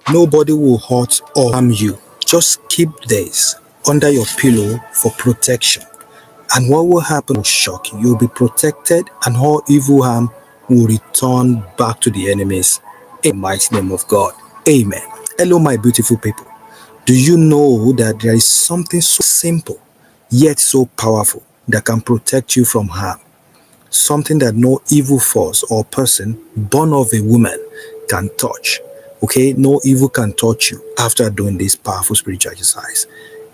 Nobody will hurt or harm you. Just keep this under your pillow for protection. And what will happen will shock you. You'll be protected, and all evil harm will return back to the enemies. In the mighty name of God. Amen. Hello, my beautiful people. Do you know that there is something so simple yet so powerful that can protect you from harm? Something that no evil force or person born of a woman can touch. Okay, no evil can touch you after doing this powerful spiritual exercise.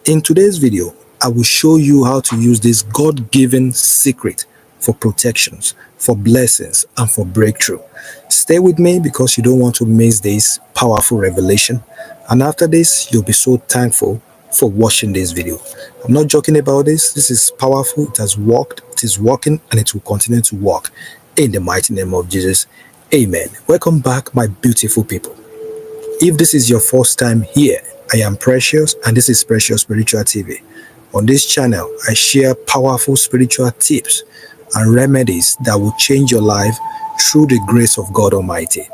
In today's video, I will show you how to use this God-given secret for protections, for blessings, and for breakthrough. Stay with me because you don't want to miss this powerful revelation. And after this, you'll be so thankful for watching this video. I'm not joking about this. This is powerful. It has worked. It is working, and it will continue to work in the mighty name of Jesus. Amen. Welcome back, my beautiful people. If this is your first time here, I am Precious, and this is Precious Spiritual TV. On this channel, I share powerful spiritual tips and remedies that will change your life through the grace of God Almighty.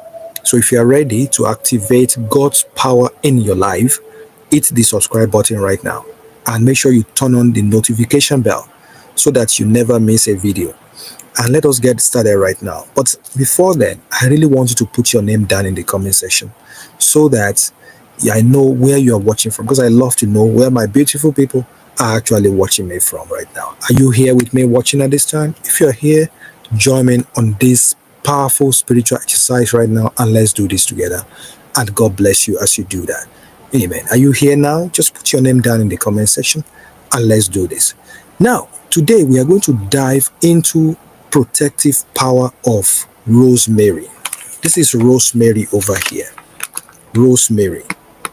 So if you are ready to activate God's power in your life, hit the subscribe button right now and make sure you turn on the notification bell so that you never miss a video. And let us get started right now. But before then, I really want you to put your name down in the comment section so that I know where you are watching from, because I love to know where my beautiful people are actually watching me from right now. Are you here with me watching at this time? If you're here, join me on this powerful spiritual exercise right now, and let's do this together. And God bless you as you do that. Amen. Are you here now? Just put your name down in the comment section and let's do this. Now, today we are going to dive into protective power of rosemary. This is rosemary over here. Rosemary.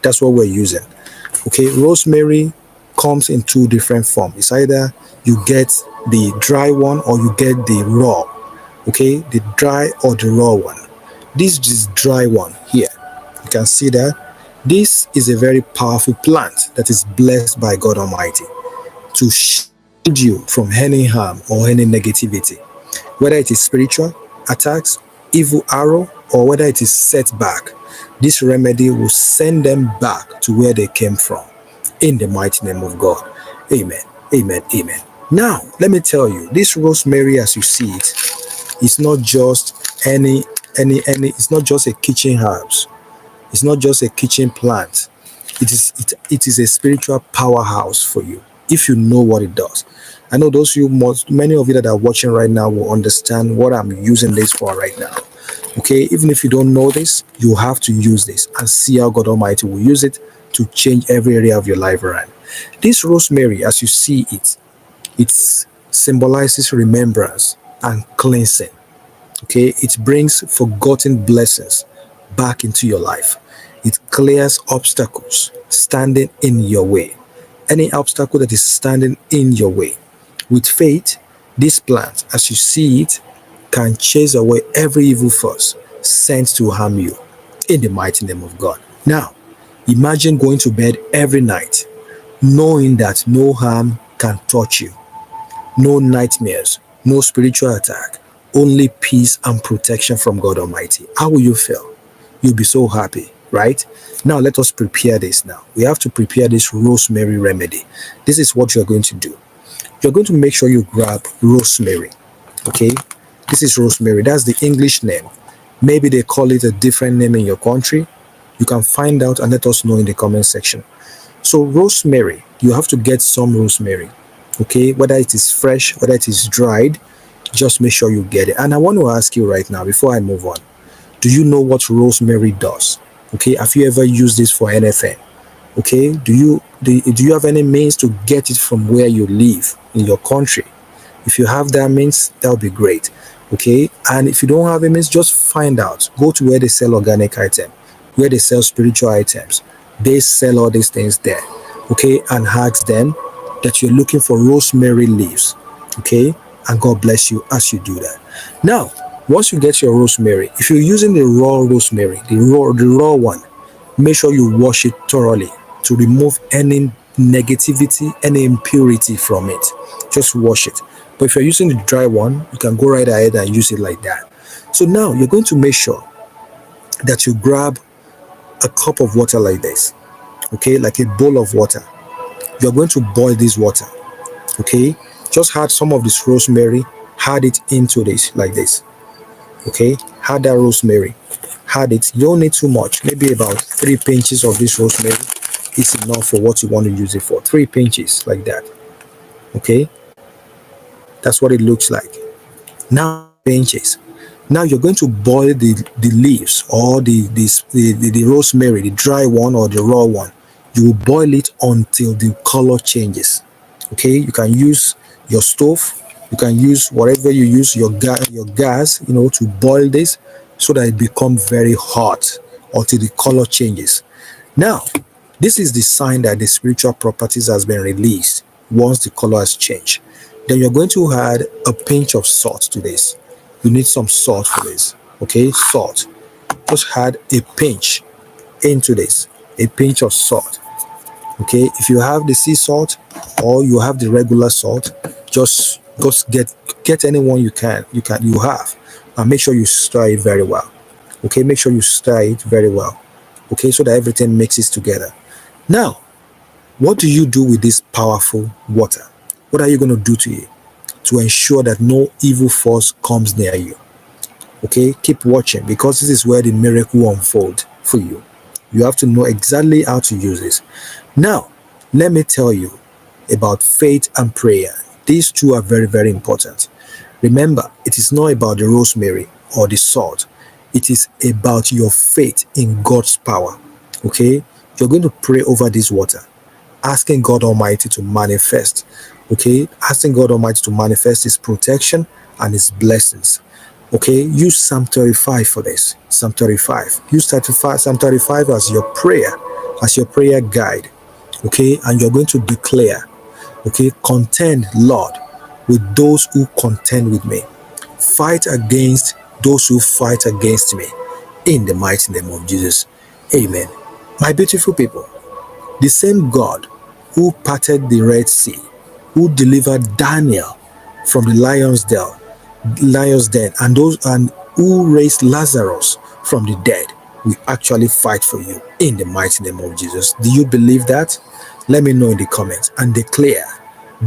That's what we're using. Okay, rosemary comes in two different forms. It's either you get the dry one or you get the raw. Okay, the dry or the raw one. This is dry one here. You can see that. This is a very powerful plant that is blessed by God Almighty to shield you from any harm or any negativity, whether it is spiritual attacks, evil arrow, or whether it is setback. This remedy will send them back to where they came from in the mighty name of God. Amen. Amen. Amen. Now, let me tell you, this rosemary, as you see it, is not just it's not just a kitchen herbs. It's not just a kitchen plant. It is a spiritual powerhouse for you if you know what it does. I know many of you that are watching right now will understand what I'm using this for right now. Okay, even if you don't know this, you have to use this and see how God Almighty will use it to change every area of your life around. This rosemary, as you see it, it symbolizes remembrance and cleansing. Okay, it brings forgotten blessings back into your life. It clears obstacles standing in your way. Any obstacle that is standing in your way. With faith, this plant, as you see it, can chase away every evil force sent to harm you in the mighty name of God. Now, imagine going to bed every night knowing that no harm can touch you. No nightmares, no spiritual attack, only peace and protection from God Almighty. How will you feel? You'll be so happy, right? Now let us prepare this now. We have to prepare this rosemary remedy. This is what you're going to do. You're going to make sure you grab rosemary. Okay? This is rosemary. That's the English name. Maybe they call it a different name in your country. You can find out and let us know in the comment section. So rosemary, you have to get some rosemary. Okay? Whether it is fresh, whether it is dried, just make sure you get it. And I want to ask you right now, before I move on, do you know what rosemary does? Okay, have you ever used this for anything? Okay, do you have any means to get it from where you live in your country? If you have that means, that would be great. Okay, and if you don't have a means, just find out. Go to where they sell organic items, where they sell spiritual items. They sell all these things there. Okay, and ask them that you're looking for rosemary leaves. Okay, and God bless you as you do that. Now, once you get your rosemary, if you're using the raw rosemary, the raw one, make sure you wash it thoroughly to remove any negativity, any impurity from it. Just wash it. But if you're using the dry one, you can go right ahead and use it like that. So now you're going to make sure that you grab a cup of water like this, okay, like a bowl of water. You're going to boil this water, okay. Just add some of this rosemary, add it into this like this, okay. Add that rosemary, add it. You don't need too much, maybe about 3 pinches of this rosemary is enough for what you want to use it for. 3 pinches like that, okay. That's what it looks like. Now pinches. Now you're going to boil the leaves, or the rosemary, the dry one or the raw one. You will boil it until the color changes. Okay, you can use your stove, you can use whatever you use, your gas, to boil this so that it becomes very hot until the color changes. Now, this is the sign that the spiritual properties has been released once the color has changed. Then you're going to add a pinch of salt to this. You need some salt for this, okay? Salt. Just add a pinch into this, a pinch of salt, okay? If you have the sea salt or you have the regular salt, just get anyone you have, and make sure you stir it very well, okay? Make sure you stir it very well, okay, so that everything mixes together. Now, what do you do with this powerful water? What are you going to do to it to ensure that no evil force comes near you? Okay, keep watching, because this is where the miracle will unfold for you. You have to know exactly how to use this. Now, let me tell you about faith and prayer. These two are very, very important. Remember, it is not about the rosemary or the salt. It is about your faith in God's power. Okay, you're going to pray over this water, asking God Almighty to manifest, okay, asking God Almighty to manifest His protection and His blessings. Okay, use Psalm 35 for this. Psalm 35. Use Psalm 35 as your prayer guide. Okay, and you're going to declare, okay, contend, Lord, with those who contend with me. Fight against those who fight against me. In the mighty name of Jesus. Amen. My beautiful people, the same God who parted the Red Sea, who delivered Daniel from the lion's den, and who raised Lazarus from the dead, will actually fight for you in the mighty name of Jesus. Do you believe that? Let me know in the comments, and declare,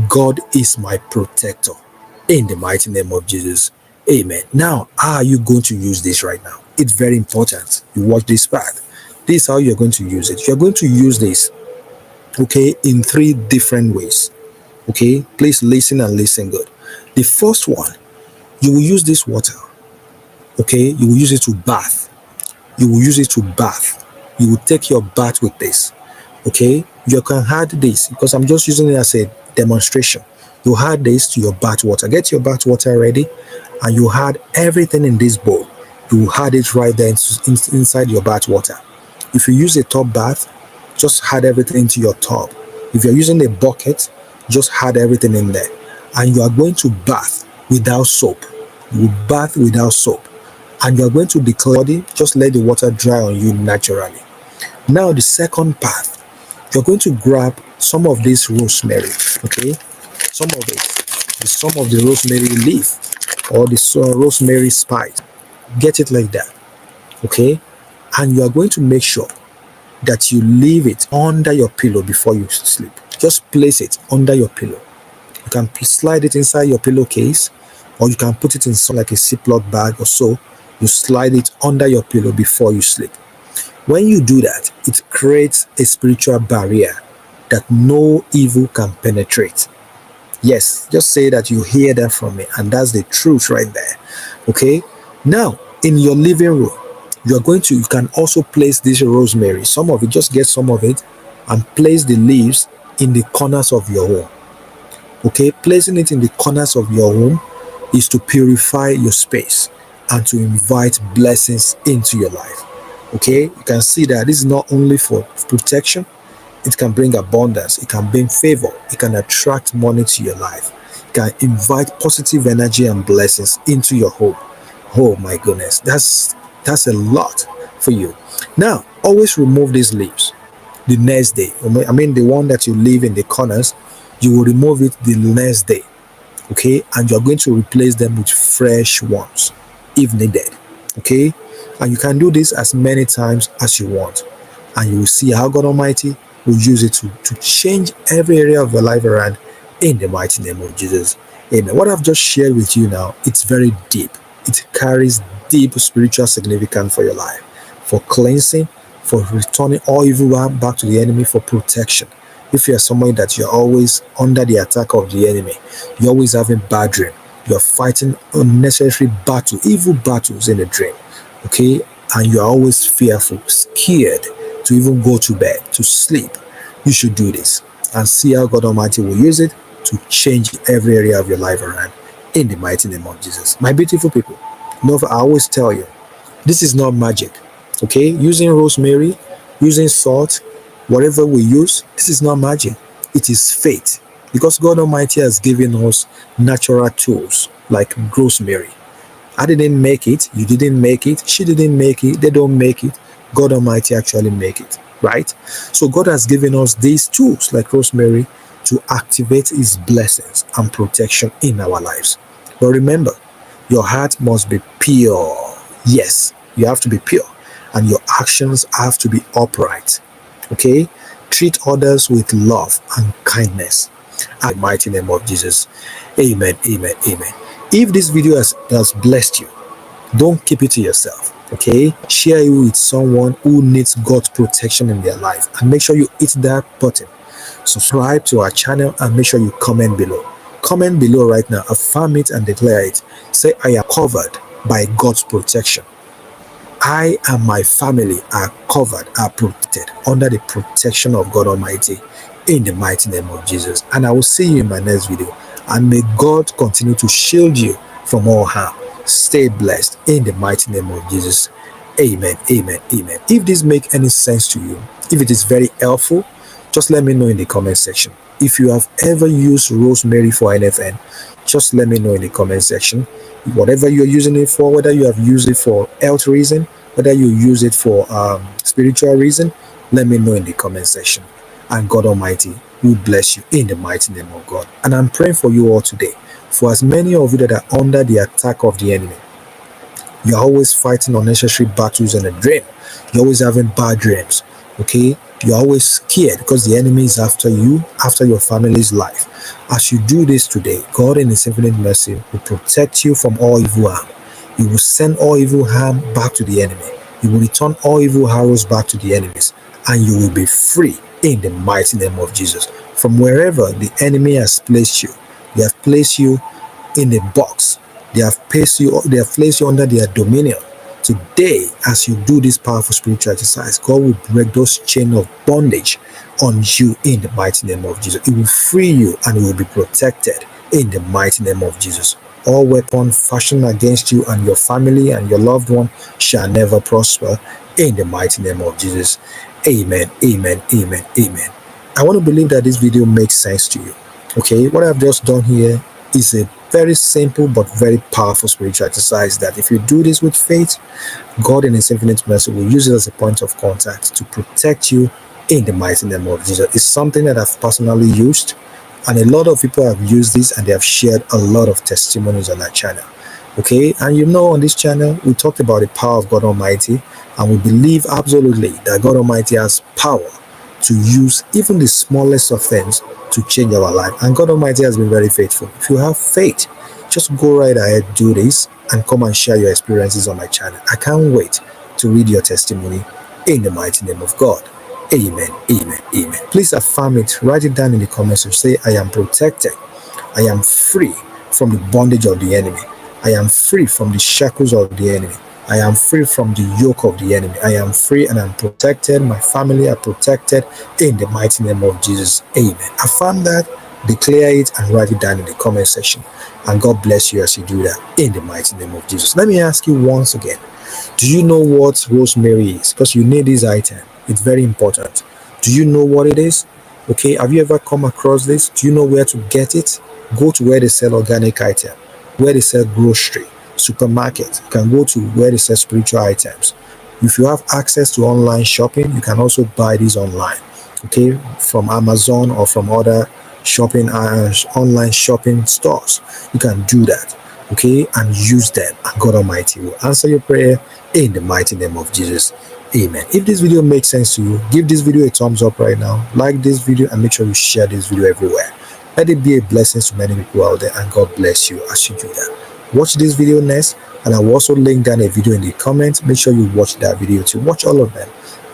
God is my protector in the mighty name of Jesus. Amen. Now, how are you going to use this right now? It's very important. You watch this part. This is how you're going to use it. You're going to use this, okay, in 3 different ways. Okay, please listen and listen good. The first one, you will use this water, okay, you will use it to bath. You will use it to bath. You will take your bath with this, okay. You can add this, because I'm just using it as a demonstration. You add this to your bath water. Get your bath water ready, and you add everything in this bowl. You will add it right there inside your bath water. If you use a tub bath, just add everything into your tub. If you're using a bucket, just add everything in there. And you are going to bath without soap. You will bath without soap. And you are going to declare, just let the water dry on you naturally. Now, the second part, you're going to grab some of this rosemary, okay? Some of the rosemary leaf, or the rosemary spice. Get it like that, okay? And you are going to make sure that you leave it under your pillow before you sleep. Just place it under your pillow. You can slide it inside your pillowcase, or you can put it in some like a Ziploc bag or so. You slide it under your pillow before you sleep. When you do that, it creates a spiritual barrier that no evil can penetrate. Yes, just say that you hear that from me, and that's the truth right there. Okay? Now, in your living room, you can also place this rosemary. Some of it, just get some of it and place the leaves in the corners of your home. Okay? Placing it in the corners of your home is to purify your space and to invite blessings into your life. Okay? You can see that this is not only for protection, it can bring abundance, it can bring favor, it can attract money to your life, it can invite positive energy and blessings into your home. Oh my goodness, that's a lot for you. Now, always remove these leaves the next day. I mean, the one that you leave in the corners, you will remove it the next day, okay? And you're going to replace them with fresh ones if needed, okay? And you can do this as many times as you want. and you will see how God Almighty will use it to change every area of your life around in the mighty name of Jesus. Amen. What I've just shared with you now, it's very deep. It carries deep spiritual significance for your life, for cleansing, for returning all evil back to the enemy, for protection. If you are somebody that you're always under the attack of the enemy, you're always having bad dream, you're fighting unnecessary battle, evil battles in the dream, okay, and you're always fearful, scared to even go to bed, to sleep, you should do this and see how God Almighty will use it to change every area of your life around in the mighty name of Jesus. My beautiful people, I always tell you, this is not magic, okay? Using rosemary, using salt, whatever we use, this is not magic. It is faith, because God Almighty has given us natural tools like rosemary. I didn't make it, you didn't make it, she didn't make it, they don't make it. God Almighty actually make it, right? So God has given us these tools like rosemary to activate his blessings and protection in our lives. But remember, your heart must be pure. Yes, you have to be pure, and your actions have to be upright. Okay? Treat others with love and kindness. In the mighty name of Jesus. Amen, amen, amen. If this video has blessed you, don't keep it to yourself. Okay? Share it with someone who needs God's protection in their life. And make sure you hit that button. Subscribe to our channel and make sure you comment below. Comment below right now. Affirm it and declare it. Say, I am covered by God's protection. I and my family are covered, are protected under the protection of God Almighty in the mighty name of Jesus. And I will see you in my next video. And may God continue to shield you from all harm. Stay blessed in the mighty name of Jesus. Amen, amen, amen. If this makes any sense to you, if it is very helpful, just let me know in the comment section. If you have ever used rosemary for anything, just let me know in the comment section. Whatever you're using it for, whether you have used it for health reason, whether you use it for spiritual reason, let me know in the comment section. And God Almighty will bless you in the mighty name of God. And I'm praying for you all today. For as many of you that are under the attack of the enemy, you're always fighting unnecessary battles in a dream. You're always having bad dreams. Okay? You're always scared because the enemy is after you, after your family's life. As you do this today, God in his infinite mercy will protect you from all evil harm. He will send all evil harm back to the enemy. He will return all evil arrows back to the enemies. And you will be free in the mighty name of Jesus. From wherever the enemy has placed you, they have placed you in a box. They have placed you under their dominion. Today, as you do this powerful spiritual exercise, God will break those chains of bondage on you in the mighty name of Jesus. It will free you and you will be protected in the mighty name of Jesus. All weapons fashioned against you and your family and your loved one shall never prosper in the mighty name of Jesus. Amen, amen, amen, amen. I want to believe that this video makes sense to you. Okay, what I've just done here is a very simple but very powerful spiritual exercise that if you do this with faith, God in his infinite mercy will use it as a point of contact to protect you in the mighty name of Jesus. It's something that I've personally used, and a lot of people have used this and they have shared a lot of testimonies on our channel. Okay, and on this channel we talked about the power of God Almighty, and we believe absolutely that God Almighty has power to use even the smallest of things to change our life. And God Almighty has been very faithful. If you have faith, just go right ahead, do this, and come and share your experiences on my channel. I can't wait to read your testimony in the mighty name of God. Amen, amen, amen. Please affirm it. Write it down in the comments and say, I am protected. I am free from the bondage of the enemy. I am free from the shackles of the enemy. I am free from the yoke of the enemy. I am free and I'm protected. My family are protected in the mighty name of Jesus. Amen. Affirm that, declare it, and write it down in the comment section. And God bless you as you do that in the mighty name of Jesus. Let me ask you once again, do you know what rosemary is? Because you need this item. It's very important. Do you know what it is? Okay, have you ever come across this? Do you know where to get it? Go to where they sell organic item, where they sell grocery, supermarket. You can go to where they sell spiritual items. If you have access to online shopping, you can also buy these online, okay, from Amazon or from other shopping online shopping stores. You can do that, okay, and use them, and God Almighty will answer your prayer in the mighty name of Jesus. Amen. If this video makes sense to you, give this video a thumbs up right now. Like this video and make sure you share this video everywhere. Let it be a blessing to many people out there, and God bless you as you do that. Watch this video next, and I will also link down a video in the comments. Make sure you watch that video too. Watch all of them,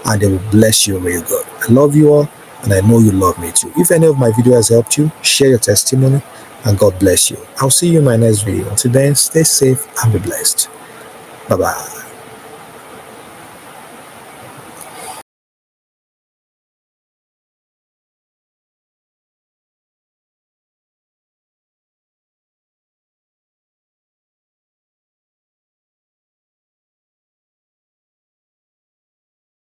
and they will bless you real good. I love you all, and I know you love me too. If any of my video has helped you, share your testimony, and God bless you. I'll see you in my next video. Until then, stay safe and be blessed. Bye-bye.